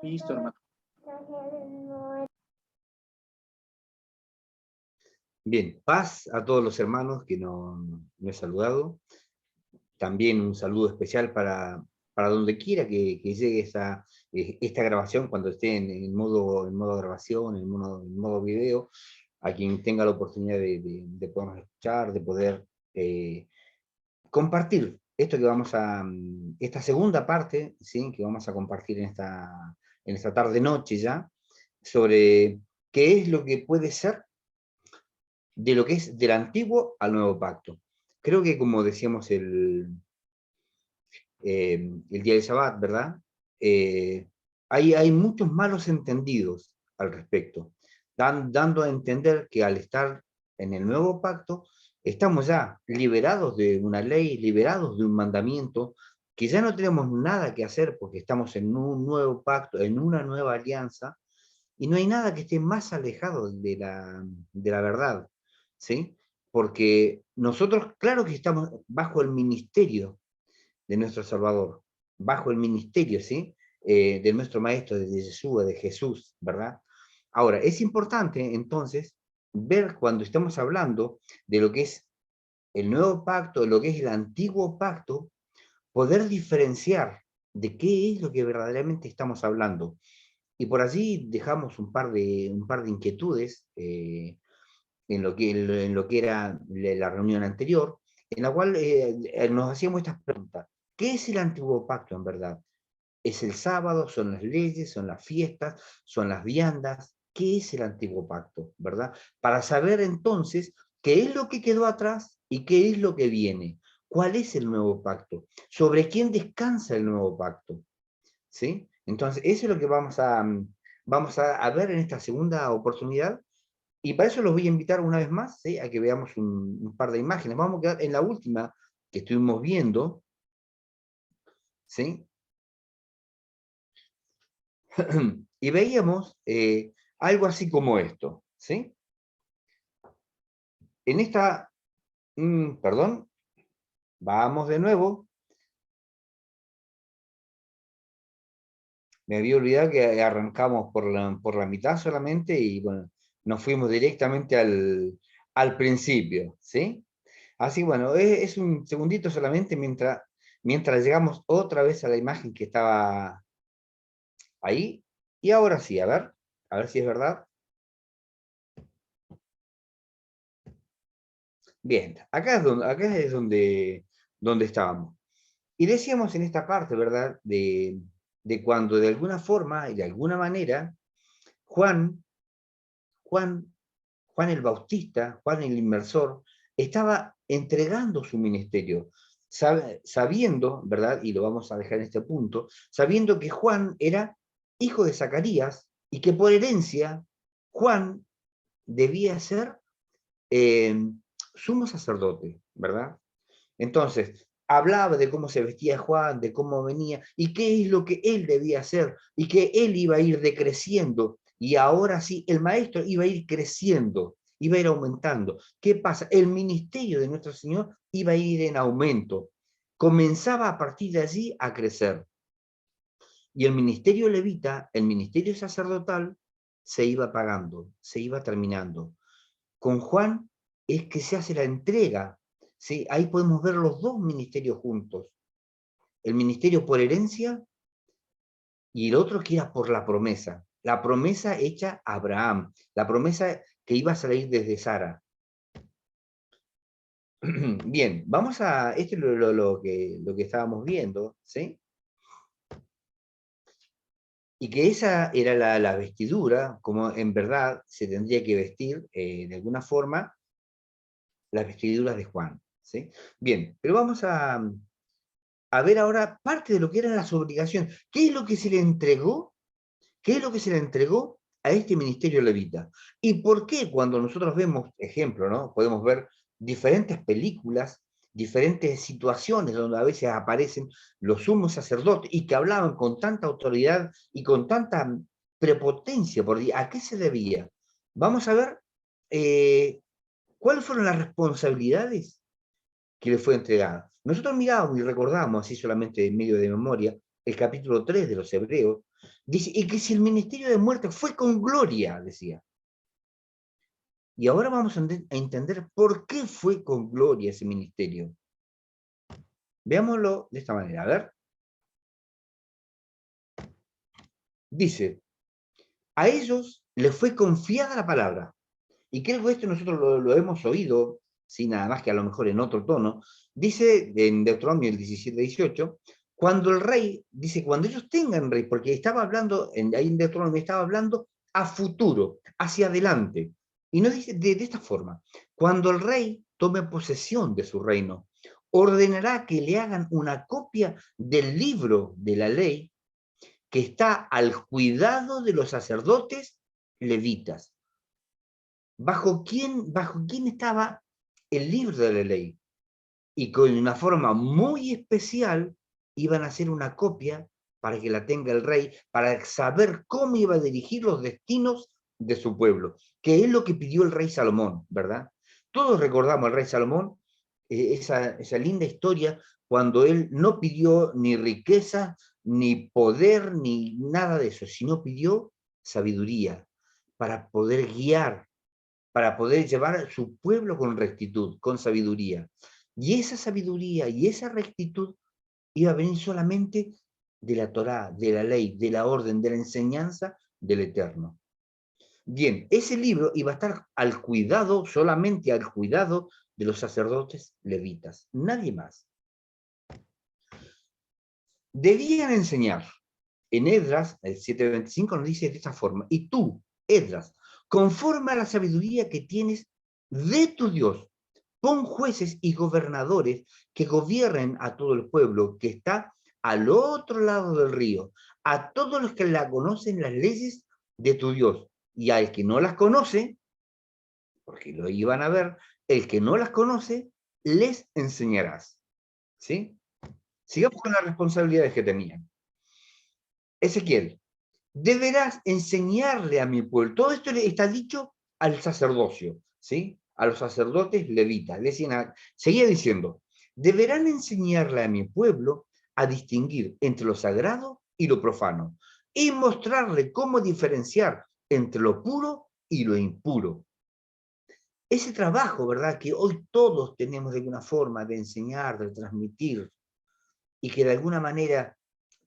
Listo, hermano. Bien, paz a todos los hermanos que no he saludado. También un saludo especial para donde quiera que llegue esta grabación, cuando esté en modo grabación, en modo video, a quien tenga la oportunidad de podernos escuchar, de poder compartir esto que esta segunda parte, ¿sí?, que vamos a compartir en esta tarde-noche ya, sobre qué es lo que puede ser de lo que es del antiguo al nuevo pacto. Creo que, como decíamos el día del Shabbat, ¿verdad? Hay muchos malos entendidos al respecto, dando a entender que al estar en el nuevo pacto, estamos ya liberados de una ley, liberados de un mandamiento, que ya no tenemos nada que hacer porque estamos en un nuevo pacto, en una nueva alianza, y no hay nada que esté más alejado de la verdad, ¿sí? Porque nosotros, claro que estamos bajo el ministerio de nuestro Salvador, bajo el ministerio, ¿sí?, de nuestro Maestro, de Yeshua, de Jesús, ¿verdad? Ahora, es importante, entonces, ver cuando estamos hablando de lo que es el nuevo pacto, de lo que es el antiguo pacto, poder diferenciar de qué es lo que verdaderamente estamos hablando. Y por allí dejamos un par de inquietudes en lo que era la reunión anterior, en la cual nos hacíamos estas preguntas. ¿Qué es el antiguo pacto en verdad? ¿Es el sábado? ¿Son las leyes? ¿Son las fiestas? ¿Son las viandas? ¿Qué es el antiguo pacto? ¿Verdad? Para saber entonces qué es lo que quedó atrás y qué es lo que viene. ¿Cuál es el nuevo pacto? ¿Sobre quién descansa el nuevo pacto? ¿Sí? Entonces, eso es lo que vamos a ver en esta segunda oportunidad. Y para eso los voy a invitar una vez más, ¿sí?, a que veamos un par de imágenes. Vamos a quedar en la última que estuvimos viendo, ¿sí? Y veíamos algo así como esto, ¿sí? En esta, perdón, vamos de nuevo. Me había olvidado que arrancamos por la mitad solamente y bueno, nos fuimos directamente al principio, ¿sí? Así, bueno, es un segundito solamente mientras llegamos otra vez a la imagen que estaba ahí. Y ahora sí, a ver si es verdad. Bien, acá es donde estábamos. Y decíamos en esta parte, ¿verdad?, de cuando de alguna forma y de alguna manera Juan, Juan, Juan el Bautista, Juan el Inmersor, estaba entregando su ministerio, sabiendo, ¿verdad?, y lo vamos a dejar en este punto, sabiendo que Juan era hijo de Zacarías y que por herencia Juan debía ser eh, sumo sacerdote, ¿verdad? Entonces, hablaba de cómo se vestía Juan, de cómo venía, y qué es lo que él debía hacer, y que él iba a ir decreciendo, y ahora sí, el maestro iba a ir creciendo, iba a ir aumentando. ¿Qué pasa? El ministerio de nuestro Señor iba a ir en aumento. Comenzaba a partir de allí a crecer. Y el ministerio levita, el ministerio sacerdotal, se iba pagando, se iba terminando. Con Juan es que se hace la entrega, ¿sí? Ahí podemos ver los dos ministerios juntos. El ministerio por herencia y el otro que era por la promesa hecha a Abraham, la promesa que iba a salir desde Sara. Bien, vamos a, esto es lo que estábamos viendo, ¿sí? Y que esa era la vestidura, como en verdad se tendría que vestir de alguna forma las vestiduras de Juan, ¿sí? Bien, pero vamos a ver ahora parte de lo que eran las obligaciones. ¿Qué es lo que se le entregó? ¿Qué es lo que se le entregó a este ministerio levita? ¿Y por qué cuando nosotros vemos, ejemplo, ¿no?, podemos ver diferentes películas, diferentes situaciones donde a veces aparecen los sumos sacerdotes y que hablaban con tanta autoridad y con tanta prepotencia? ¿A qué se debía? Vamos a ver cuáles fueron las responsabilidades que le fue entregada. Nosotros mirábamos y recordábamos, así solamente en medio de memoria, el capítulo 3 de los Hebreos, dice, y que si el ministerio de muerte fue con gloria, decía. Y ahora vamos a entender por qué fue con gloria ese ministerio. Veámoslo de esta manera, a ver. Dice, a ellos les fue confiada la palabra. Y creo que esto nosotros lo hemos oído, sin nada más que a lo mejor en otro tono. Dice en Deuteronomio el 17-18, cuando el rey, dice, cuando ellos tengan rey, porque estaba hablando, ahí en Deuteronomio estaba hablando a futuro, hacia adelante. Y no dice de esta forma, cuando el rey tome posesión de su reino, ordenará que le hagan una copia del libro de la ley que está al cuidado de los sacerdotes levitas. ¿Bajo quién estaba el libro de la ley? Y con una forma muy especial iban a hacer una copia para que la tenga el rey, para saber cómo iba a dirigir los destinos de su pueblo, que es lo que pidió el rey Salomón, ¿verdad? Todos recordamos al rey Salomón, esa linda historia, cuando él no pidió ni riqueza, ni poder, ni nada de eso, sino pidió sabiduría para poder guiar, para poder llevar a su pueblo con rectitud, con sabiduría. Y esa sabiduría y esa rectitud iba a venir solamente de la Torá, de la ley, de la orden, de la enseñanza del Eterno. Bien, ese libro iba a estar al cuidado, solamente al cuidado de los sacerdotes levitas, nadie más. Debían enseñar. En Esdras, el 7:25 nos dice de esta forma, y tú, Esdras, conforme a la sabiduría que tienes de tu Dios, pon jueces y gobernadores que gobiernen a todo el pueblo que está al otro lado del río, a todos los que la conocen las leyes de tu Dios, y al que no las conoce, porque lo iban a ver, el que no las conoce, les enseñarás. ¿Sí? Sigamos con las responsabilidades que tenían. Ezequiel, deberás enseñarle a mi pueblo. Todo esto está dicho al sacerdocio, ¿sí? A los sacerdotes levitas. Seguía diciendo, deberán enseñarle a mi pueblo a distinguir entre lo sagrado y lo profano, y mostrarle cómo diferenciar entre lo puro y lo impuro. Ese trabajo, ¿verdad?, que hoy todos tenemos de alguna forma de enseñar, de transmitir, y que de alguna manera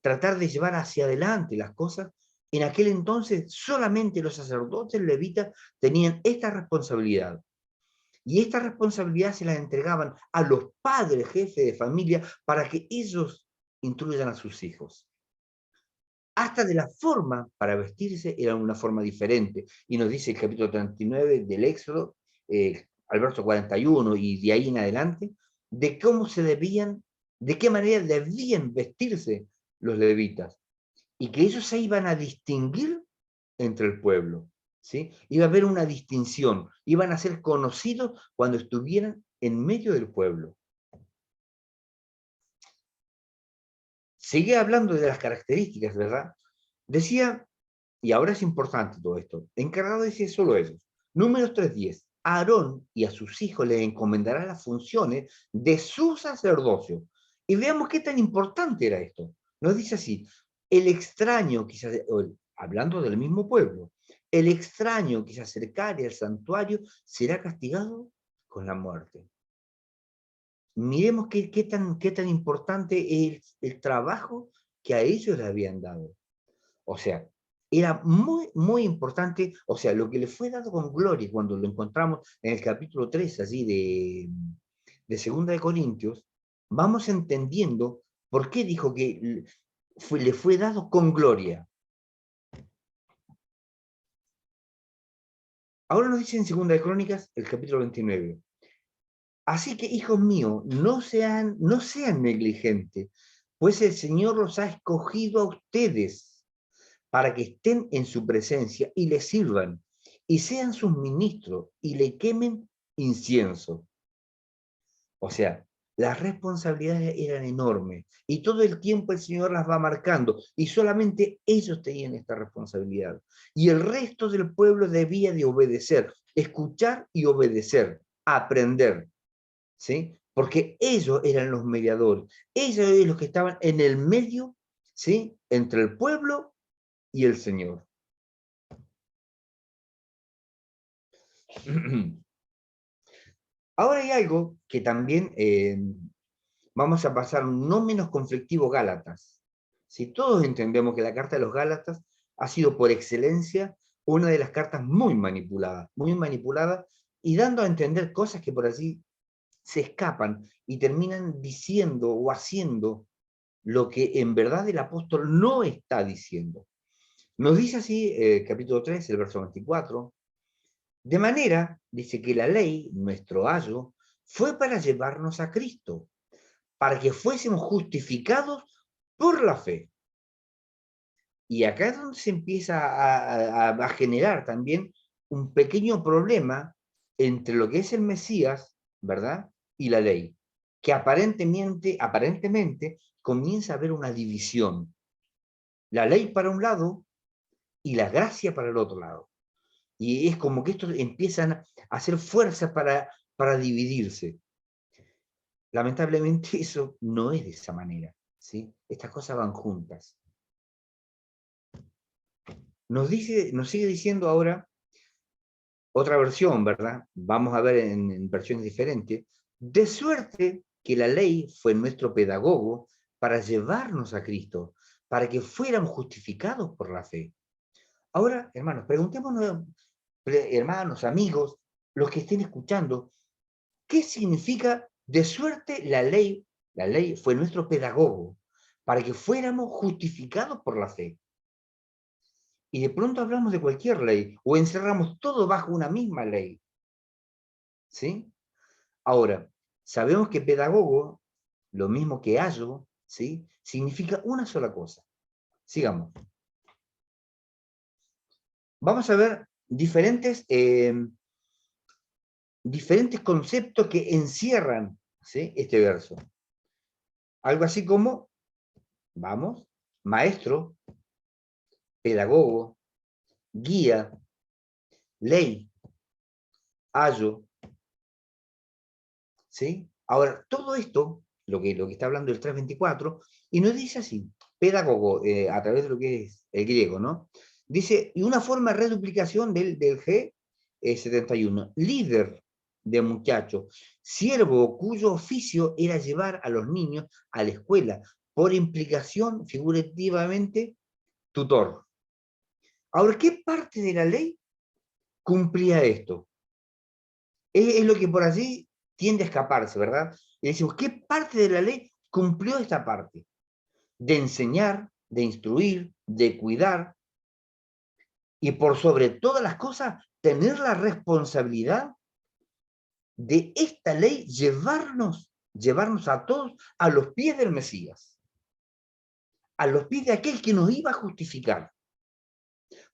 tratar de llevar hacia adelante las cosas, en aquel entonces solamente los sacerdotes levitas tenían esta responsabilidad. Y esta responsabilidad se la entregaban a los padres, jefes de familia, para que ellos instruyan a sus hijos. Hasta de la forma para vestirse era una forma diferente. Y nos dice el capítulo 39 del Éxodo, al verso 41 y de ahí en adelante, de cómo se debían, de qué manera debían vestirse los levitas. Y que ellos se iban a distinguir entre el pueblo. ¿Sí? Iba a haber una distinción, iban a ser conocidos cuando estuvieran en medio del pueblo. Sigue hablando de las características, ¿verdad? Decía, y ahora es importante todo esto, encargado dice solo ellos. Números 3:10. A Aarón y a sus hijos le encomendará las funciones de su sacerdocio. Y veamos qué tan importante era esto. Nos dice así, el extraño, quizás, hablando del mismo pueblo, el extraño que se acercare al santuario será castigado con la muerte. Miremos qué tan importante es el trabajo que a ellos les habían dado. O sea, era muy, muy importante, o sea, lo que le fue dado con gloria cuando lo encontramos en el capítulo 3, allí de 2 de Corintios, vamos entendiendo por qué dijo que le fue dado con gloria. Ahora nos dice en 2 de Crónicas, el capítulo 29. Así que, hijos míos, no sean negligentes, pues el Señor los ha escogido a ustedes para que estén en su presencia y le sirvan, y sean sus ministros, y le quemen incienso. O sea, las responsabilidades eran enormes, y todo el tiempo el Señor las va marcando, y solamente ellos tenían esta responsabilidad. Y el resto del pueblo debía de obedecer, escuchar y obedecer, aprender, ¿sí? Porque ellos eran los mediadores, ellos eran los que estaban en el medio, ¿sí? Entre el pueblo y el Señor. Ahora hay algo que también vamos a pasar no menos conflictivo Gálatas. Si todos entendemos que la carta de los Gálatas ha sido por excelencia una de las cartas muy manipulada y dando a entender cosas que por así se escapan y terminan diciendo o haciendo lo que en verdad el apóstol no está diciendo. Nos dice así, capítulo 3, el verso 24, de manera, dice que la ley, nuestro ayo, fue para llevarnos a Cristo, para que fuésemos justificados por la fe. Y acá es donde se empieza a generar también un pequeño problema entre lo que es el Mesías, ¿verdad? Y la ley, que aparentemente comienza a haber una división. La ley para un lado y la gracia para el otro lado. Y es como que estos empiezan a hacer fuerza para dividirse. Lamentablemente eso no es de esa manera, ¿sí? Estas cosas van juntas. Nos sigue diciendo ahora otra versión, ¿verdad? Vamos a ver en versiones diferentes. De suerte que la ley fue nuestro pedagogo para llevarnos a Cristo, para que fuéramos justificados por la fe. Ahora, hermanos, preguntémonos, hermanos, amigos, los que estén escuchando, ¿qué significa de suerte la ley? La ley fue nuestro pedagogo para que fuéramos justificados por la fe. Y de pronto hablamos de cualquier ley o encerramos todo bajo una misma ley. ¿Sí? Ahora, sabemos que pedagogo, lo mismo que ayo, ¿sí? Significa una sola cosa. Sigamos. Vamos a ver diferentes conceptos que encierran, ¿sí? Este verso. Algo así como, vamos, maestro, pedagogo, guía, ley, ayo, ¿sí? Ahora, todo esto, lo que está hablando el 324, y nos dice así, pedagogo, a través de lo que es el griego, ¿no? Dice, y una forma de reduplicación del G 71, líder de muchachos, siervo cuyo oficio era llevar a los niños a la escuela, por implicación, figurativamente, tutor. Ahora, ¿qué parte de la ley cumplía esto? Es lo que por allí tiende a escaparse, ¿verdad? Y decimos, ¿qué parte de la ley cumplió esta parte? De enseñar, de instruir, de cuidar, y por sobre todas las cosas, tener la responsabilidad de esta ley llevarnos a todos a los pies del Mesías, a los pies de aquel que nos iba a justificar.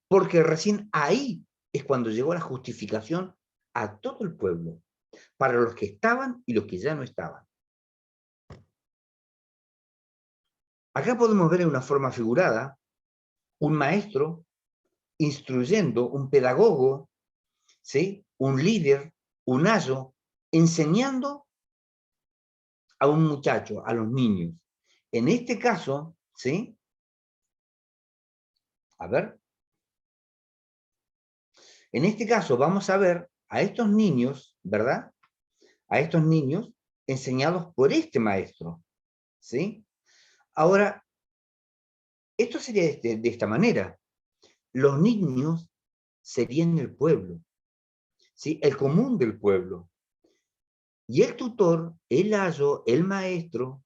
Porque recién ahí es cuando llegó la justificación a todo el pueblo, para los que estaban y los que ya no estaban. Acá podemos ver en una forma figurada un maestro instruyendo, un pedagogo, ¿sí? Un líder, un ayo, enseñando a un muchacho, a los niños. En este caso, ¿sí? A ver. En este caso vamos a ver a estos niños, ¿verdad? A estos niños enseñados por este maestro, ¿sí? Ahora, esto sería de esta manera. Los niños serían el pueblo, ¿sí? El común del pueblo. Y el tutor, el ayo, el maestro,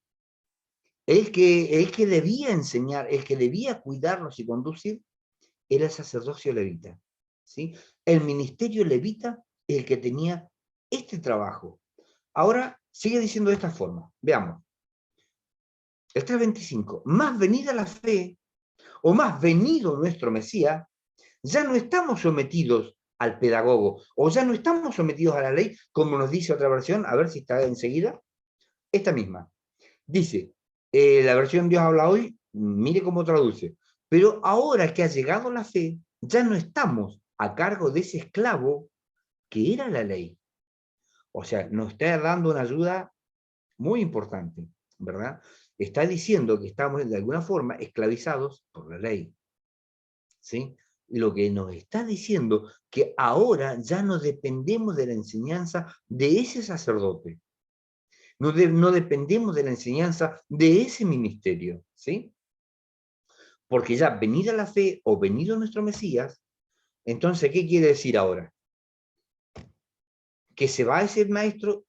el que debía enseñar, el que debía cuidarlos y conducir, era el sacerdocio levita, ¿sí? El ministerio levita es el que tenía este trabajo. Ahora sigue diciendo de esta forma. Veamos. El 325. Más venida la fe, o más venido nuestro Mesías, ya no estamos sometidos al pedagogo, o ya no estamos sometidos a la ley, como nos dice otra versión, a ver si está enseguida, esta misma. Dice, la versión Dios habla hoy, mire cómo traduce, pero ahora que ha llegado la fe, ya no estamos a cargo de ese esclavo que era la ley. O sea, nos está dando una ayuda muy importante, ¿verdad? está diciendo que estamos de alguna forma esclavizados por la ley. ¿Sí? Lo que nos está diciendo que ahora ya no dependemos de la enseñanza de ese sacerdote. No dependemos de la enseñanza de ese ministerio. ¿Sí? Porque ya venida la fe o venido nuestro Mesías, entonces, ¿qué quiere decir ahora? Que se va ese maestro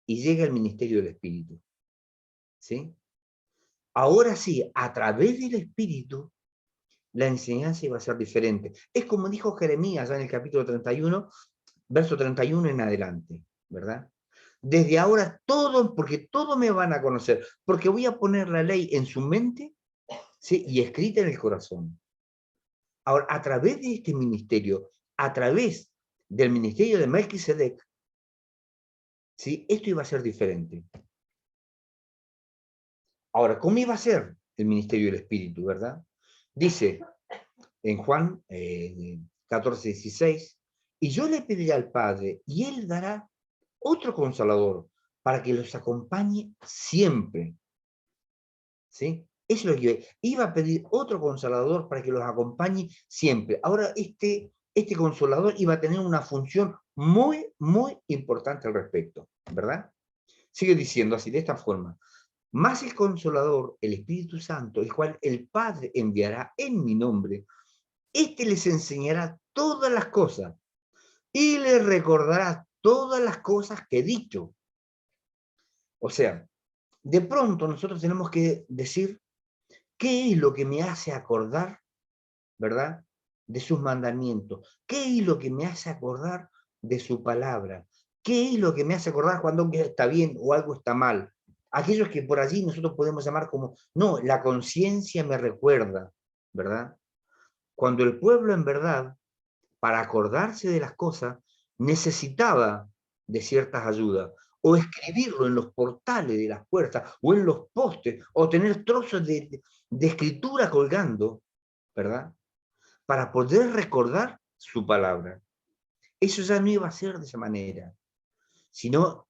y llega el ministerio del Espíritu. ¿Sí? Ahora sí, a través del Espíritu, la enseñanza iba a ser diferente. Es como dijo Jeremías ya en el capítulo 31, verso 31 en adelante, ¿verdad? Desde ahora todo, porque todo me van a conocer, porque voy a poner la ley en su mente, ¿sí? Y escrita en el corazón. Ahora, a través de este ministerio, a través del ministerio de Melquisedec, ¿sí? Esto iba a ser diferente. Ahora, ¿cómo iba a ser el ministerio del Espíritu, verdad? Dice en Juan 14, 16, y yo le pediré al Padre, y Él dará otro Consolador, para que los acompañe siempre. ¿Sí? Eso es lo que iba a pedir otro Consolador para que los acompañe siempre. Ahora, este Consolador iba a tener una función muy, muy importante al respecto, ¿verdad? Sigue diciendo así, de esta forma. Más el Consolador, el Espíritu Santo, el cual el Padre enviará en mi nombre, este les enseñará todas las cosas y les recordará todas las cosas que he dicho. O sea, de pronto nosotros tenemos que decir qué es lo que me hace acordar, ¿verdad? De sus mandamientos. ¿Qué es lo que me hace acordar de su palabra? ¿Qué es lo que me hace acordar cuando algo está bien o algo está mal? Aquellos que por allí nosotros podemos llamar como, no, la conciencia me recuerda, ¿verdad? Cuando el pueblo en verdad, para acordarse de las cosas, necesitaba de ciertas ayudas, o escribirlo en los portales de las puertas, o en los postes, o tener trozos de escritura colgando, ¿verdad? Para poder recordar su palabra. Eso ya no iba a ser de esa manera, sino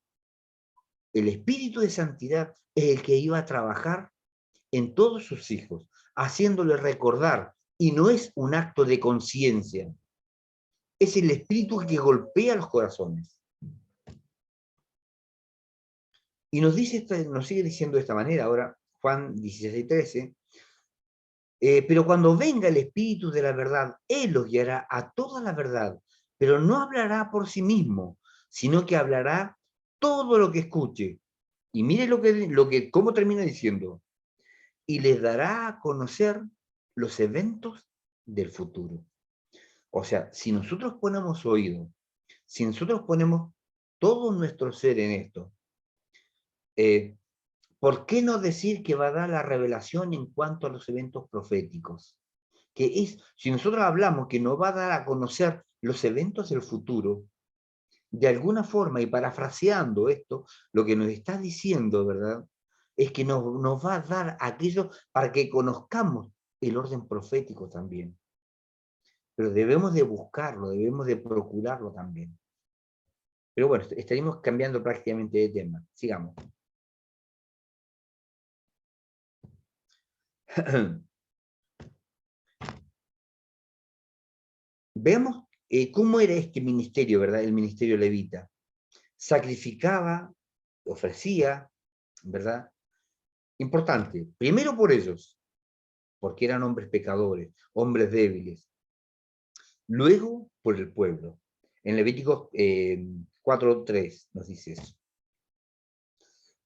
el Espíritu de Santidad es el que iba a trabajar en todos sus hijos, haciéndole recordar, y no es un acto de conciencia, es el Espíritu que golpea los corazones. Y nos sigue diciendo de esta manera, ahora Juan 16:13, pero cuando venga el Espíritu de la verdad, Él los guiará a toda la verdad, pero no hablará por sí mismo, sino que hablará todo lo que escuche. Y mire cómo termina diciendo, y les dará a conocer los eventos del futuro. O sea, si nosotros ponemos oído, si nosotros ponemos todo nuestro ser en esto, ¿por qué no decir que va a dar la revelación en cuanto a los eventos proféticos? Si nosotros hablamos que nos va a dar a conocer los eventos del futuro, de alguna forma, y parafraseando esto, lo que nos está diciendo, ¿verdad? Es que nos va a dar aquello para que conozcamos el orden profético también. Pero debemos de buscarlo, debemos de procurarlo también. Pero bueno, estaríamos cambiando prácticamente de tema. Sigamos. Veamos cómo era este ministerio, ¿verdad? El ministerio levita. Sacrificaba, ofrecía, ¿verdad? Importante, primero por ellos, porque eran hombres pecadores, hombres débiles. Luego por el pueblo. En Levítico 4:3 nos dice eso.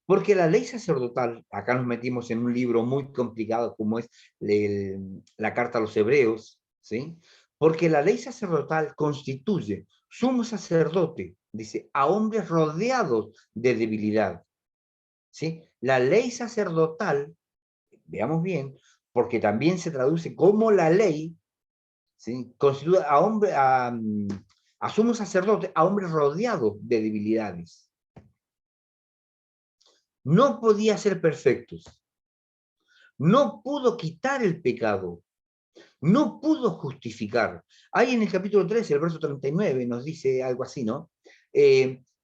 Porque la ley sacerdotal, acá nos metimos en un libro muy complicado como es la carta a los Hebreos, ¿sí? Porque la ley sacerdotal constituye sumo sacerdote, dice, a hombres rodeados de debilidad, ¿sí? La ley sacerdotal, veamos bien, porque también se traduce como la ley, ¿sí? Constituye a sumo sacerdote, a hombres rodeados de debilidades. No podía ser perfectos. No pudo quitar el pecado. No pudo justificar. Ahí en el capítulo 13, el verso 39, nos dice algo así, ¿no?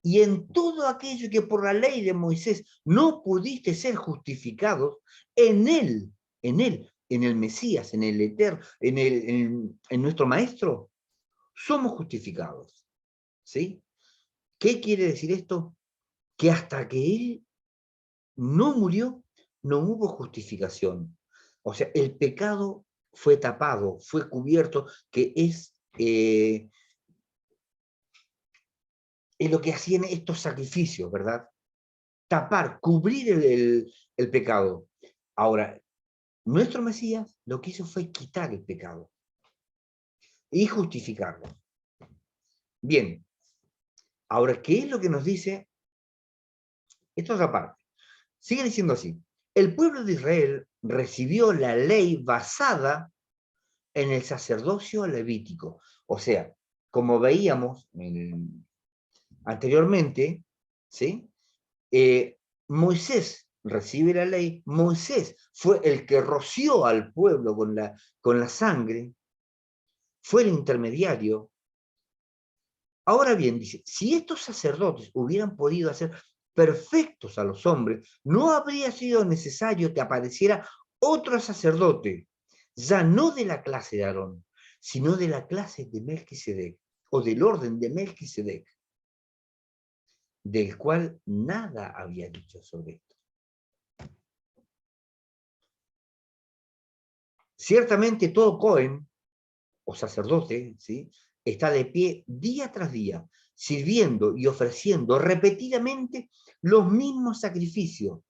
Y en todo aquello que por la ley de Moisés no pudiste ser justificados, en el Mesías, en el Eterno, en nuestro Maestro, somos justificados. ¿Sí? ¿Qué quiere decir esto? Que hasta que Él no murió, no hubo justificación. O sea, el pecado fue tapado, fue cubierto, que es lo que hacían estos sacrificios, ¿verdad? Tapar, cubrir el pecado. Ahora, nuestro Mesías lo que hizo fue quitar el pecado y justificarlo. Bien, ahora, ¿qué es lo que nos dice? Esto es aparte. Sigue diciendo así. El pueblo de Israel recibió la ley basada en el sacerdocio levítico. O sea, como veíamos anteriormente, ¿sí? Moisés recibe la ley, Moisés fue el que roció al pueblo con la sangre, fue el intermediario. Ahora bien, dice, si estos sacerdotes hubieran podido hacer perfectos a los hombres, no habría sido necesario que apareciera otro sacerdote, ya no de la clase de Aarón, sino de la clase de Melquisedec, o del orden de Melquisedec, del cual nada había dicho sobre esto. Ciertamente todo Cohen, o sacerdote, ¿sí?, está de pie día tras día, sirviendo y ofreciendo repetidamente los mismos sacrificios.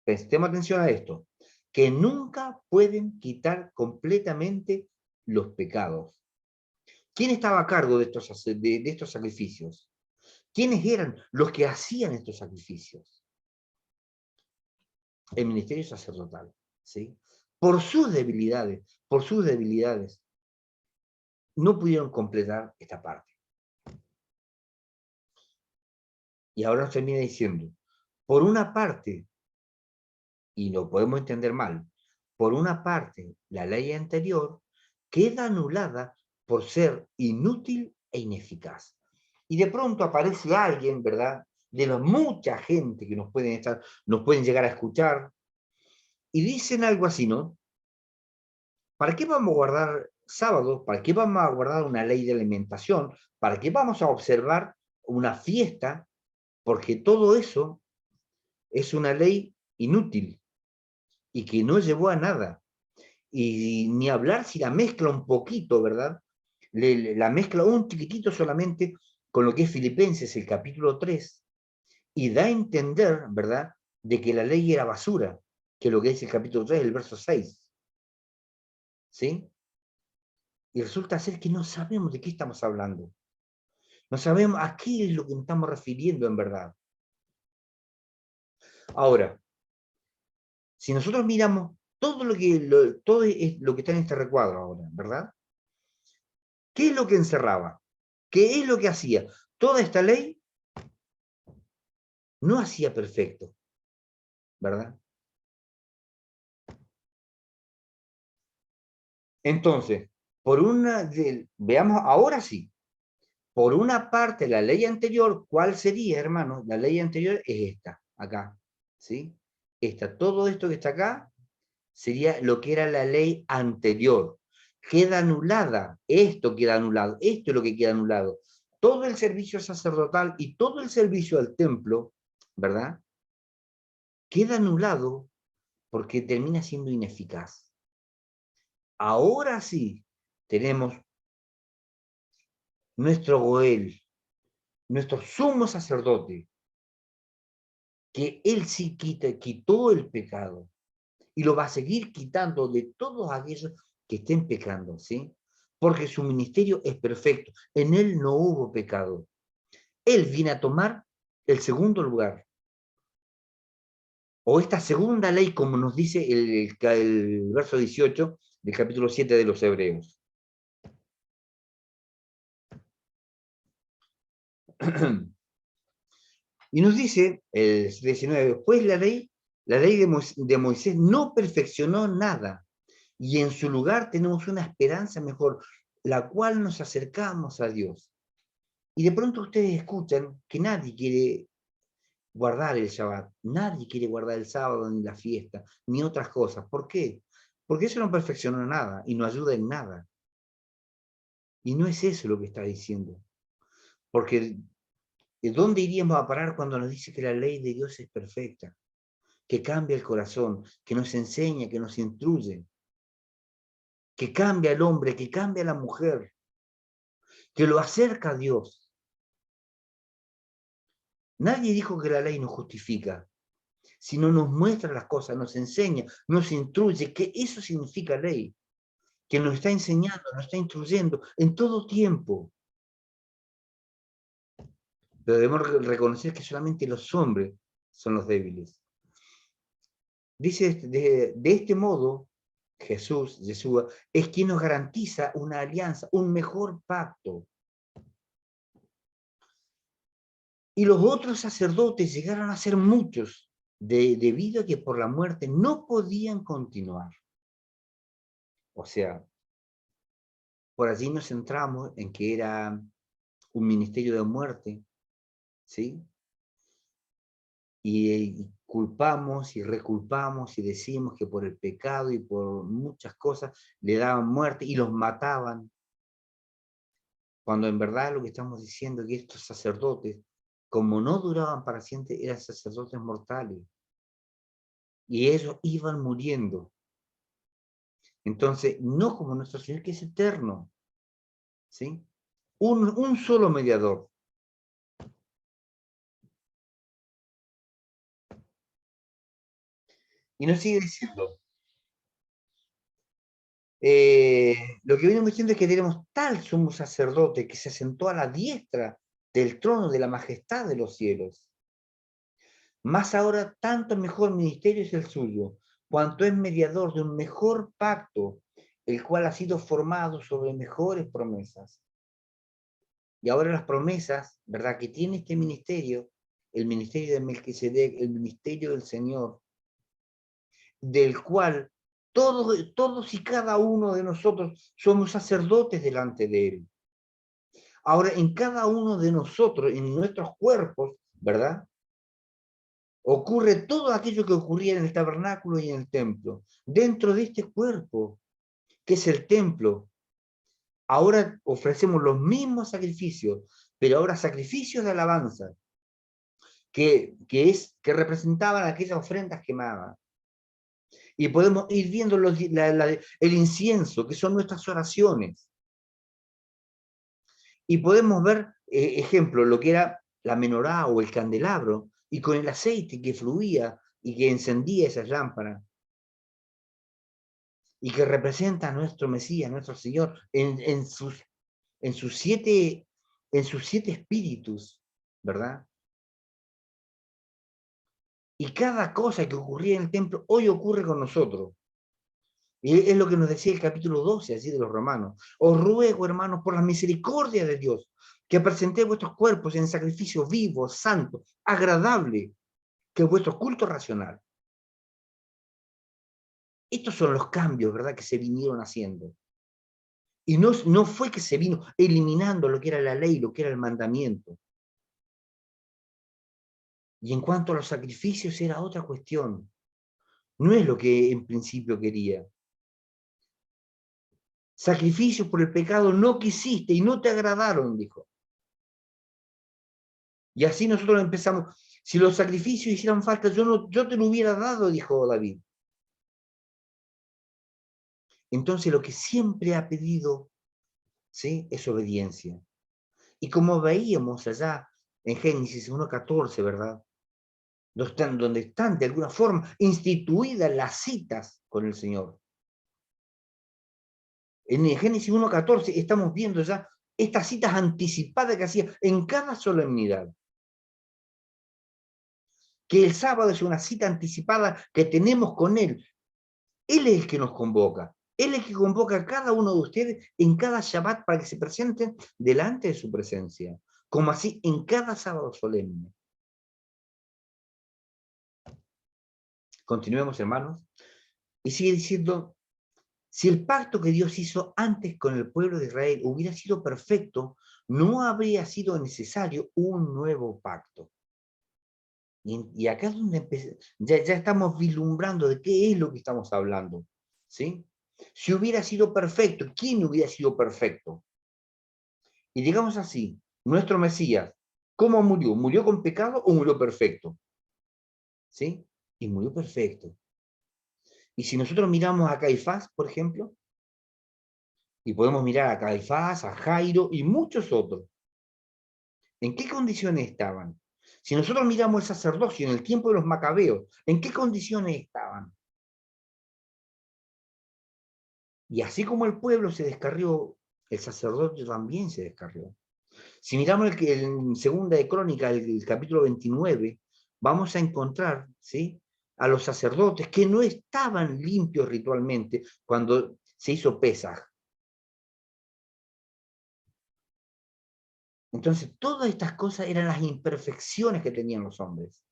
Prestemos atención a esto, que nunca pueden quitar completamente los pecados. ¿Quién estaba a cargo de estos sacrificios? ¿Quiénes eran los que hacían estos sacrificios? El ministerio sacerdotal, ¿sí? Por sus debilidades, no pudieron completar esta parte. Y ahora nos termina diciendo, por una parte, y lo podemos entender mal, por una parte, la ley anterior queda anulada por ser inútil e ineficaz. Y de pronto aparece alguien, ¿verdad?, de la mucha gente que nos pueden llegar a escuchar, y dicen algo así, ¿no? ¿Para qué vamos a guardar sábados? ¿Para qué vamos a guardar una ley de alimentación? ¿Para qué vamos a observar una fiesta? Porque todo eso es una ley inútil y que no llevó a nada. Y ni hablar si la mezcla un poquito, ¿verdad? La mezcla un chiquitito solamente con lo que es Filipenses, el capítulo 3, y da a entender, ¿verdad?, de que la ley era basura, que lo que es el capítulo 3, el verso 6. ¿Sí? Y resulta ser que no sabemos de qué estamos hablando. No sabemos a qué es lo que nos estamos refiriendo en verdad. Ahora, si nosotros miramos todo es lo que está en este recuadro ahora, ¿verdad? ¿Qué es lo que encerraba? ¿Qué es lo que hacía? Toda esta ley no hacía perfecto, ¿verdad? Entonces, veamos ahora sí, por una parte la ley anterior, ¿cuál sería, hermanos? La ley anterior es esta, acá, ¿sí? Todo esto que está acá, sería lo que era la ley anterior. Queda anulada, esto queda anulado, esto es lo que queda anulado. Todo el servicio sacerdotal y todo el servicio al templo, ¿verdad?, queda anulado porque termina siendo ineficaz. Ahora sí tenemos nuestro Goel, nuestro sumo sacerdote, que él sí quitó el pecado y lo va a seguir quitando de todos aquellos que estén pecando, ¿sí? Porque su ministerio es perfecto, en él no hubo pecado. Él viene a tomar el segundo lugar, o esta segunda ley, como nos dice el verso 18 del capítulo 7 de los Hebreos. Y nos dice el 19, pues la ley de Moisés no perfeccionó nada, y en su lugar tenemos una esperanza mejor, la cual nos acercamos a Dios. Y de pronto ustedes escuchan que nadie quiere guardar el Shabbat, nadie quiere guardar el sábado, ni la fiesta, ni otras cosas. ¿Por qué? Porque eso no perfecciona nada y no ayuda en nada. Y no es eso lo que está diciendo. Porque ¿de dónde iríamos a parar cuando nos dice que la ley de Dios es perfecta? Que cambia el corazón, que nos enseña, que nos instruye, que cambia al hombre, que cambia a la mujer, que lo acerca a Dios. Nadie dijo que la ley nos justifica, sino nos muestra las cosas, nos enseña, nos instruye, que eso significa ley, que nos está enseñando, nos está instruyendo en todo tiempo. Pero debemos reconocer que solamente los hombres son los débiles. Dice, de este modo, Jesús, Yeshua, es quien nos garantiza una alianza, un mejor pacto. Y los otros sacerdotes llegaron a ser muchos, debido a que por la muerte no podían continuar. O sea, por allí nos centramos en que era un ministerio de muerte, ¿sí? Y culpamos y reculpamos y decimos que por el pecado y por muchas cosas le daban muerte y los mataban. Cuando en verdad lo que estamos diciendo es que estos sacerdotes, como no duraban para siempre, eran sacerdotes mortales. Y ellos iban muriendo. Entonces, no como nuestro Señor, que es eterno, ¿sí? Un solo mediador. Y nos sigue diciendo, lo que venimos diciendo es que tenemos tal sumo sacerdote que se sentó a la diestra del trono de la majestad de los cielos. Más ahora, tanto mejor ministerio es el suyo, cuanto es mediador de un mejor pacto, el cual ha sido formado sobre mejores promesas. Y ahora las promesas, ¿verdad?, que tiene este ministerio, el ministerio de Melquisedec, el ministerio del Señor, del cual todos y cada uno de nosotros somos sacerdotes delante de él. Ahora, en cada uno de nosotros, en nuestros cuerpos, ¿verdad?, ocurre todo aquello que ocurría en el tabernáculo y en el templo. Dentro de este cuerpo, que es el templo, ahora ofrecemos los mismos sacrificios, pero ahora sacrificios de alabanza, que representaban aquellas ofrendas quemadas. Y podemos ir viendo el incienso, que son nuestras oraciones. Y podemos ver, ejemplo, lo que era la menorá o el candelabro, y con el aceite que fluía y que encendía esas lámparas, y que representa a nuestro Mesías, nuestro Señor, en sus siete espíritus, ¿verdad? Y cada cosa que ocurría en el templo hoy ocurre con nosotros. Y es lo que nos decía el capítulo 12, así de los Romanos. Os ruego, hermanos, por la misericordia de Dios, que presentéis vuestros cuerpos en sacrificio vivo, santo, agradable, que es vuestro culto racional. Estos son los cambios, ¿verdad?, que se vinieron haciendo. Y no fue que se vino eliminando lo que era la ley, lo que era el mandamiento. Y en cuanto a los sacrificios era otra cuestión. No es lo que en principio quería. Sacrificios por el pecado no quisiste y no te agradaron, dijo. Y así nosotros empezamos. Si los sacrificios hicieran falta, yo te lo hubiera dado, dijo David. Entonces lo que siempre ha pedido, ¿sí?, es obediencia. Y como veíamos allá en Génesis 1:14, ¿verdad?, donde están de alguna forma instituidas las citas con el Señor. En el Génesis 1:14 estamos viendo ya estas citas anticipadas que hacía en cada solemnidad. Que el sábado es una cita anticipada que tenemos con Él. Él es el que nos convoca. Él es el que convoca a cada uno de ustedes en cada Shabbat para que se presenten delante de su presencia. Como así en cada sábado solemne. Continuemos, hermanos. Y sigue diciendo, si el pacto que Dios hizo antes con el pueblo de Israel hubiera sido perfecto, no habría sido necesario un nuevo pacto. Y acá es donde ya estamos vislumbrando de qué es lo que estamos hablando. ¿Sí? Si hubiera sido perfecto, ¿quién hubiera sido perfecto? Y digamos así, nuestro Mesías, ¿cómo murió? ¿Murió con pecado o murió perfecto? ¿Sí? Y murió perfecto. Y si nosotros miramos a Caifás, por ejemplo, y podemos mirar a Caifás, a Jairo y muchos otros, ¿en qué condiciones estaban? Si nosotros miramos el sacerdocio en el tiempo de los macabeos, ¿en qué condiciones estaban? Y así como el pueblo se descarrió, el sacerdote también se descarrió. Si miramos el segunda de Crónica, el capítulo 29, vamos a encontrar, ¿sí?, a los sacerdotes que no estaban limpios ritualmente cuando se hizo Pesaj. Entonces, todas estas cosas eran las imperfecciones que tenían los hombres.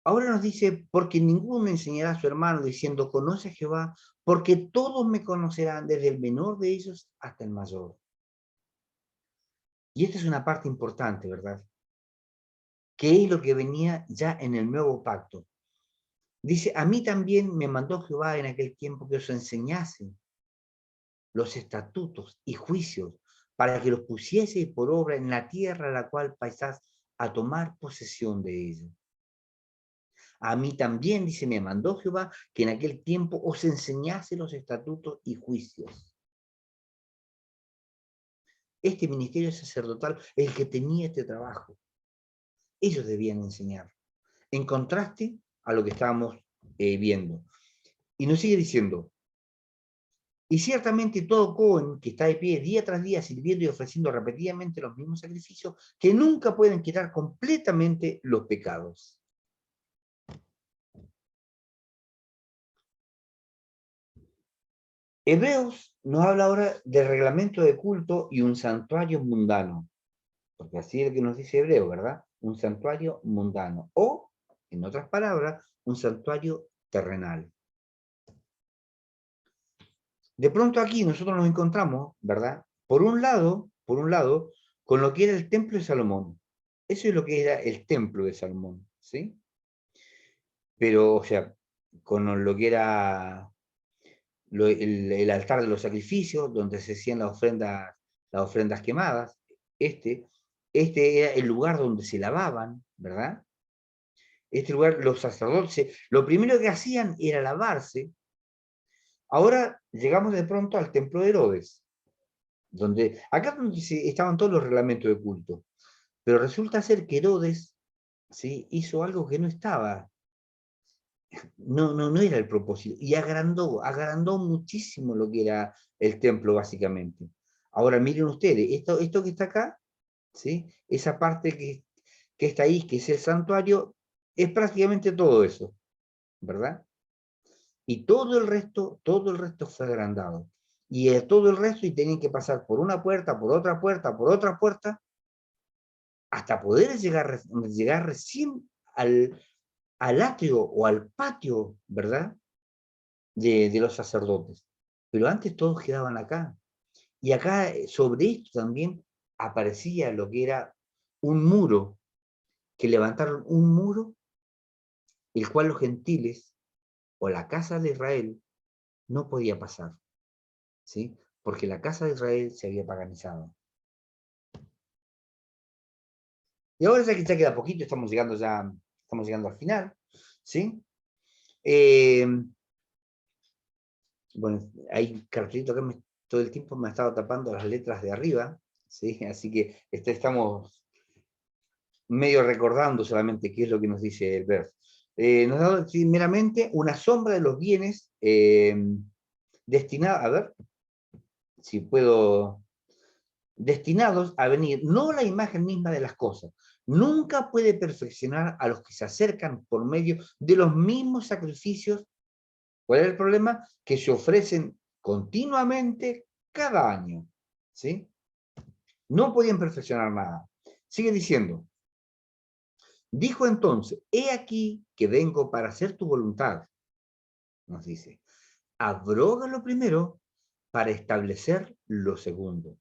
Ahora nos dice, porque ninguno enseñará a su hermano diciendo, conoce a Jehová, porque todos me conocerán, desde el menor de ellos hasta el mayor. Y esta es una parte importante, ¿verdad? Que es lo que venía ya en el nuevo pacto. Dice, a mí también me mandó Jehová en aquel tiempo que os enseñase los estatutos y juicios, para que los pusieseis por obra en la tierra a la cual pasáis a tomar posesión de ella. A mí también, dice, me mandó Jehová que en aquel tiempo os enseñase los estatutos y juicios. Este ministerio sacerdotal es el que tenía este trabajo. Ellos debían enseñar, en contraste a lo que estábamos viendo. Y nos sigue diciendo, y ciertamente todo Cohen que está de pie día tras día sirviendo y ofreciendo repetidamente los mismos sacrificios, que nunca pueden quitar completamente los pecados. Hebreos nos habla ahora del reglamento de culto y un santuario mundano, porque así es lo que nos dice Hebreo, ¿verdad? Un santuario mundano, o, en otras palabras, un santuario terrenal. De pronto aquí nosotros nos encontramos, ¿verdad? Por un lado, con lo que era el templo de Salomón. Eso es lo que era el templo de Salomón, ¿sí? Pero, o sea, con lo que era el altar de los sacrificios, donde se hacían las ofrendas quemadas, este, este era el lugar donde se lavaban, ¿verdad? Este lugar, los sacerdotes, lo primero que hacían era lavarse. Ahora llegamos de pronto al templo de Herodes, donde acá estaban todos los reglamentos de culto, pero resulta ser que Herodes, ¿sí?, hizo algo que no estaba, no era el propósito, y agrandó muchísimo lo que era el templo, básicamente. Ahora miren ustedes, esto que está acá, ¿sí?, esa parte que está ahí, que es el santuario, es prácticamente todo eso, ¿verdad? Y todo el resto fue agrandado. Y todo el resto, y tenían que pasar por una puerta, por otra puerta, por otra puerta, hasta poder llegar recién al atrio o al patio, ¿verdad?, de los sacerdotes. Pero antes todos quedaban acá. Y acá, sobre esto también, aparecía lo que era un muro, que levantaron un muro, el cual los gentiles, o la casa de Israel, no podía pasar, ¿sí? Porque la casa de Israel se había paganizado. Y ahora ya queda poquito, estamos llegando al final, ¿sí? Eh, bueno, hay un cartelito que todo el tiempo me ha estado tapando las letras de arriba, ¿sí? Así que estamos medio recordando solamente qué es lo que nos dice el verso. Nos da meramente una sombra de los bienes destinados, a ver si puedo, destinados a venir, no la imagen misma de las cosas. Nunca puede perfeccionar a los que se acercan por medio de los mismos sacrificios. ¿Cuál es el problema? Que se ofrecen continuamente cada año, ¿sí? No podían perfeccionar nada. Sigue diciendo, dijo entonces, he aquí que vengo para hacer tu voluntad. nos dice. Abroga lo primero para establecer lo segundo.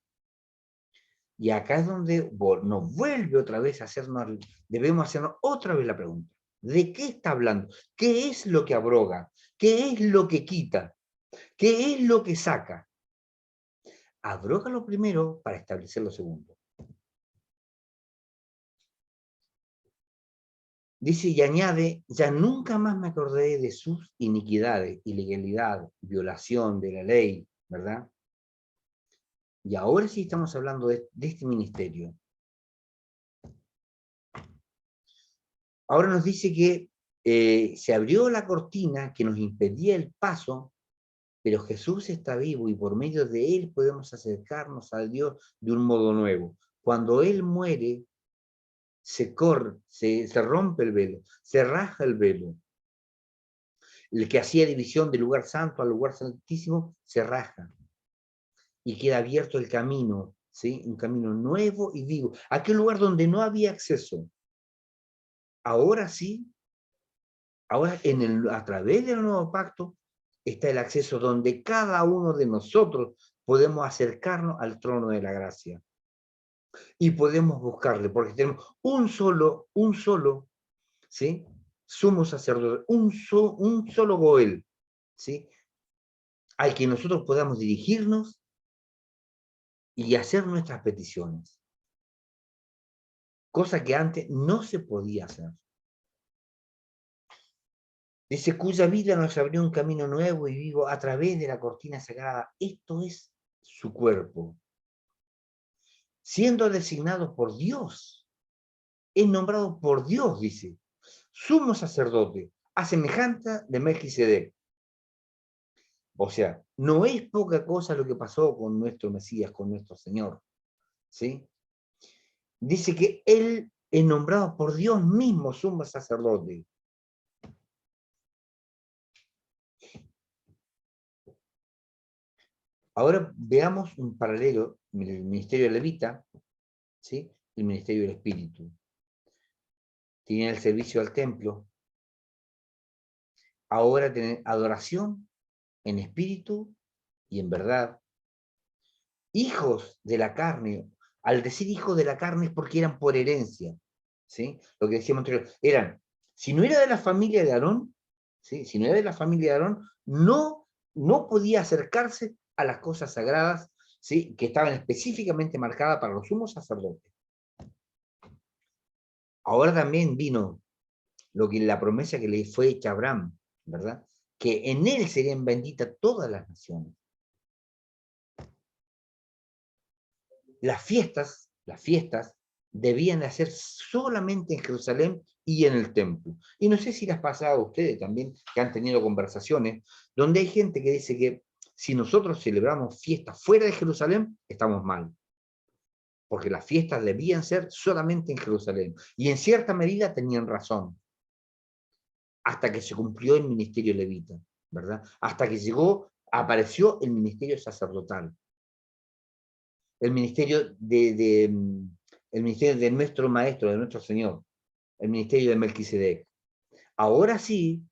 Y acá es donde nos vuelve otra vez a hacernos, debemos hacernos otra vez la pregunta. ¿De qué está hablando? ¿Qué es lo que abroga? ¿Qué es lo que quita? ¿Qué es lo que saca? Abroga lo primero para establecer lo segundo. Dice y añade, ya nunca más me acordé de sus iniquidades, ilegalidad, violación de la ley, ¿verdad? Y ahora sí estamos hablando de este ministerio. Ahora nos dice que se abrió la cortina que nos impedía el paso, pero Jesús está vivo y por medio de Él podemos acercarnos a Dios de un modo nuevo. Cuando Él muere, se rompe el velo, se raja el velo. El que hacía división del lugar santo al lugar santísimo, se raja. Y queda abierto el camino, ¿sí? Un camino nuevo y vivo. Aquel lugar donde no había acceso. Ahora sí, ahora a través del nuevo pacto está el acceso donde cada uno de nosotros podemos acercarnos al trono de la gracia. Y podemos buscarle, porque tenemos un solo, ¿sí? Sumo sacerdote, un solo Goel, ¿sí? Al que nosotros podamos dirigirnos y hacer nuestras peticiones. Cosa que antes no se podía hacer. Dice, cuya vida nos abrió un camino nuevo y vivo a través de la cortina sagrada. Esto es su cuerpo. Siendo designado por Dios. Es nombrado por Dios, dice. Sumo sacerdote, a semejanza de Melquisedec. O sea, no es poca cosa lo que pasó con nuestro Mesías, con nuestro Señor. ¿Sí? Dice que Él es nombrado por Dios mismo sumo sacerdote. Ahora veamos un paralelo, el ministerio levita, ¿sí? El ministerio del Espíritu. Tienen el servicio al templo. Ahora tienen adoración en espíritu y en verdad. Hijos de la carne. Al decir hijos de la carne es porque eran por herencia. ¿Sí? Lo que decíamos anterior. Si no era de la familia de Aarón, ¿sí? Si no era de la familia de Aarón, no podía acercarse a las cosas sagradas, ¿sí? Que estaban específicamente marcadas para los sumos sacerdotes. Ahora también vino la promesa que le fue hecha a Abraham, ¿verdad? Que en él serían benditas todas las naciones. Las fiestas debían de hacer solamente en Jerusalén y en el templo. Y no sé si les pasa a ustedes también, que han tenido conversaciones, donde hay gente que dice que si nosotros celebramos fiestas fuera de Jerusalén, estamos mal. Porque las fiestas debían ser solamente en Jerusalén. Y en cierta medida tenían razón. Hasta que se cumplió el ministerio levita, ¿verdad? Hasta que apareció el ministerio sacerdotal. El ministerio el ministerio de nuestro maestro, de nuestro Señor, el ministerio de Melquisedec. Ahora sí,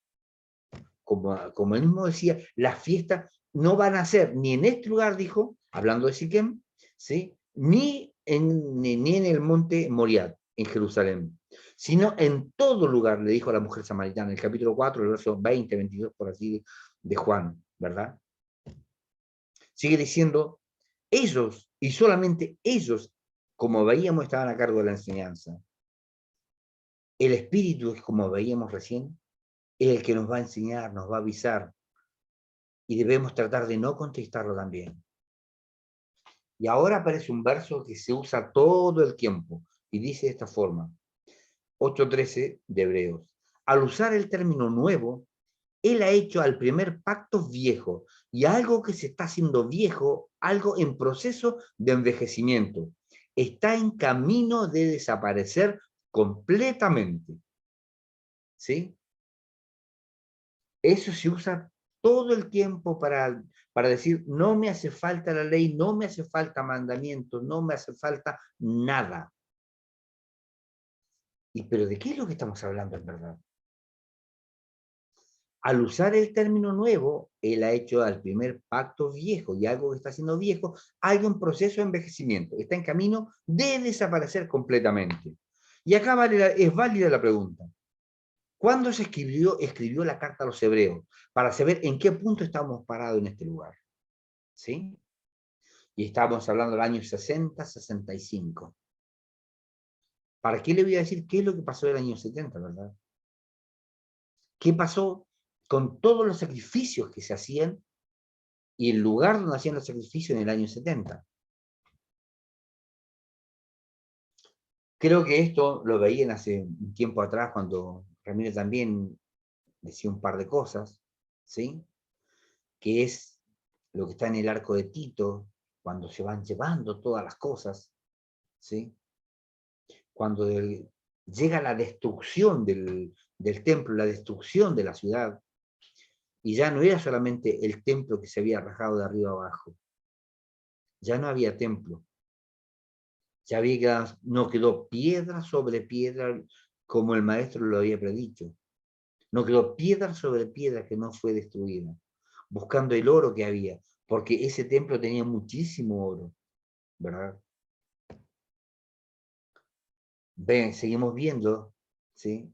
como él mismo decía, las fiestas no van a ser ni en este lugar, dijo, hablando de Siquem, ¿sí? ni en el monte Moriah, en Jerusalén, sino en todo lugar, le dijo a la mujer samaritana, en el capítulo 4, el verso 20, 22, por así, de Juan, ¿verdad? Sigue diciendo, ellos, y solamente ellos, como veíamos, estaban a cargo de la enseñanza. El Espíritu es, como veíamos recién, el que nos va a enseñar, nos va a avisar, y debemos tratar de no contestarlo también. Y ahora aparece un verso que se usa todo el tiempo, y dice de esta forma, 8:13 de Hebreos. Al usar el término nuevo, él ha hecho al primer pacto viejo, y algo que se está haciendo viejo, algo en proceso de envejecimiento, está en camino de desaparecer completamente. ¿Sí? Eso se usa todo el tiempo para decir, no me hace falta la ley, no me hace falta mandamiento, no me hace falta nada. ¿Pero de qué es lo que estamos hablando en verdad? Al usar el término nuevo, él ha hecho al primer pacto viejo, y algo que está haciendo viejo, hay un proceso de envejecimiento, está en camino de desaparecer completamente. Y acá es válida la pregunta. ¿Cuándo se escribió la carta a los hebreos? Para saber en qué punto estamos parados en este lugar. ¿Sí? Y estábamos hablando del año 60, 65. ¿Para qué le voy a decir qué es lo que pasó en el año 70, verdad? ¿Qué pasó con todos los sacrificios que se hacían y el lugar donde hacían los sacrificios en el año 70? Creo que esto lo veían hace un tiempo atrás cuando Ramiro también decía un par de cosas, ¿sí? Que es lo que está en el arco de Tito, cuando se van llevando todas las cosas, ¿sí? Cuando llega la destrucción del templo, la destrucción de la ciudad, y ya no era solamente el templo que se había rajado de arriba abajo, ya no había templo, ya había, no quedó piedra sobre piedra como el maestro lo había predicho, no quedó piedra sobre piedra que no fue destruida, buscando el oro que había, porque ese templo tenía muchísimo oro, ¿verdad? Ven, seguimos viendo, ¿sí?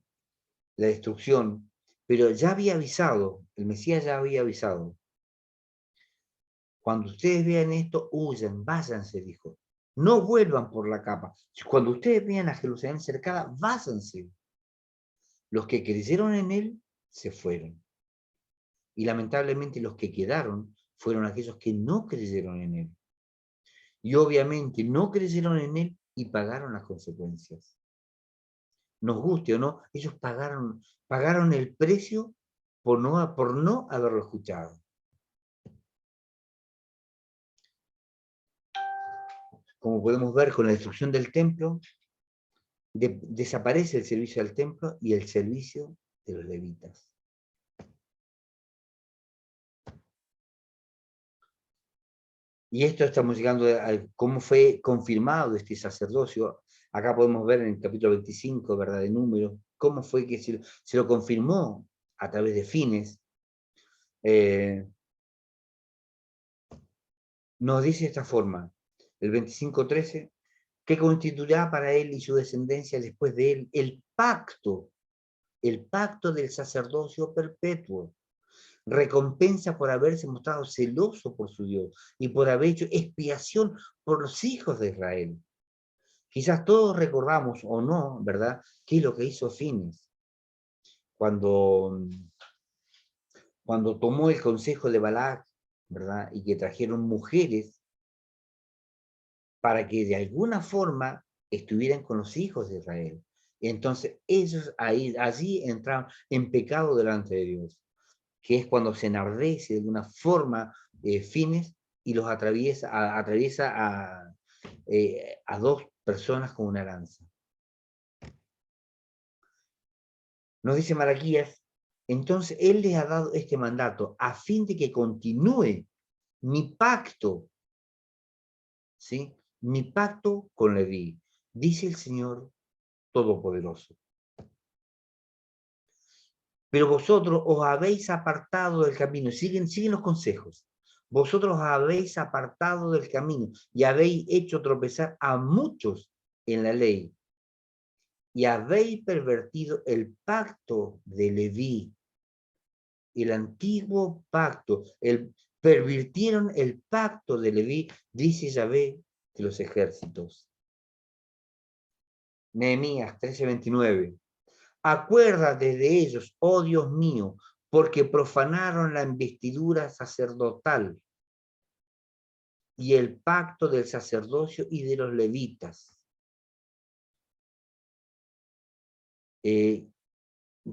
La destrucción, pero ya había avisado, el Mesías ya había avisado. Cuando ustedes vean esto, huyan, váyanse, dijo. No vuelvan por la capa. Cuando ustedes vean a Jerusalén cercada, váyanse. Los que creyeron en él se fueron. Y lamentablemente los que quedaron fueron aquellos que no creyeron en él. Y obviamente no creyeron en él y pagaron las consecuencias. Nos guste o no, ellos pagaron el precio por no haberlo escuchado. Como podemos ver con la destrucción del templo, desaparece el servicio al templo y el servicio de los levitas. Y esto estamos llegando a cómo fue confirmado este sacerdocio. Acá podemos ver en el capítulo 25, ¿verdad? De Números, cómo fue que se lo confirmó a través de Fines. Nos dice de esta forma, el 25:13, que constituirá para él y su descendencia después de él el pacto del sacerdocio perpetuo, recompensa por haberse mostrado celoso por su Dios y por haber hecho expiación por los hijos de Israel. Quizás todos recordamos o no, ¿verdad?, qué es lo que hizo Fines cuando, cuando tomó el consejo de Balac, ¿verdad?, y que trajeron mujeres para que de alguna forma estuvieran con los hijos de Israel. Entonces ellos allí entraron en pecado delante de Dios, que es cuando se enardece de alguna forma Fines y los atraviesa a dos personas con una lanza. Nos dice Malaquías, entonces él les ha dado este mandato a fin de que continúe mi pacto, ¿sí? Mi pacto con Leví, dice el Señor Todopoderoso. Pero vosotros os habéis apartado del camino, siguen los consejos. Vosotros os habéis apartado del camino y habéis hecho tropezar a muchos en la ley. Y habéis pervertido el pacto de Leví, el antiguo pacto, pervirtieron el pacto de Leví, dice Yahvé de los ejércitos. Nehemías 13:29. Acuérdate de ellos, oh Dios mío, porque profanaron la investidura sacerdotal y el pacto del sacerdocio y de los levitas.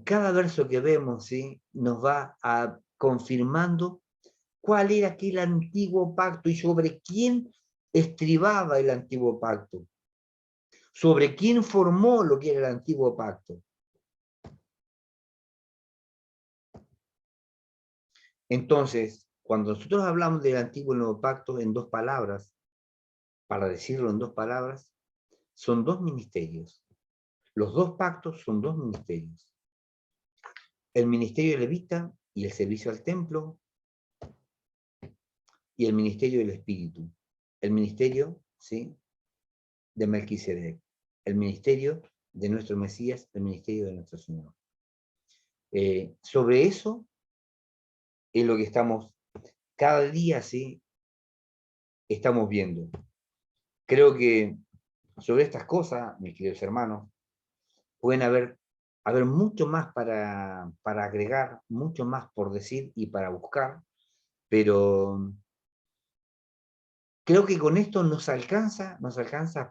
Cada verso que vemos, ¿sí?, nos va confirmando cuál era aquel antiguo pacto y sobre quién estribaba el antiguo pacto, sobre quién formó lo que era el antiguo pacto. Entonces, cuando nosotros hablamos del antiguo y nuevo pacto en dos palabras, para decirlo en dos palabras, son dos ministerios. Los dos pactos son dos ministerios. El ministerio levita y el servicio al templo, y el ministerio del Espíritu. El ministerio, ¿sí?, de Melquisedec. El ministerio de nuestro Mesías, el ministerio de nuestro Señor. Sobre eso es lo que estamos, cada día, ¿sí?, estamos viendo. Creo que sobre estas cosas, mis queridos hermanos, pueden haber mucho más para agregar, mucho más por decir y para buscar, pero creo que con esto nos alcanza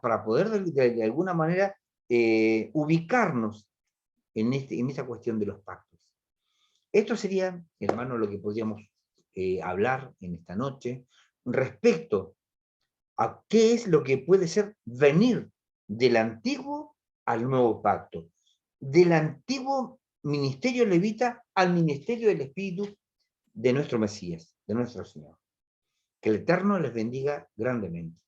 para poder de alguna manera ubicarnos en esta cuestión de los pactos. Esto sería, hermano, lo que podríamos hablar en esta noche respecto a qué es lo que puede ser venir del antiguo al nuevo pacto, del antiguo ministerio levita al ministerio del Espíritu de nuestro Mesías, de nuestro Señor. Que el Eterno les bendiga grandemente.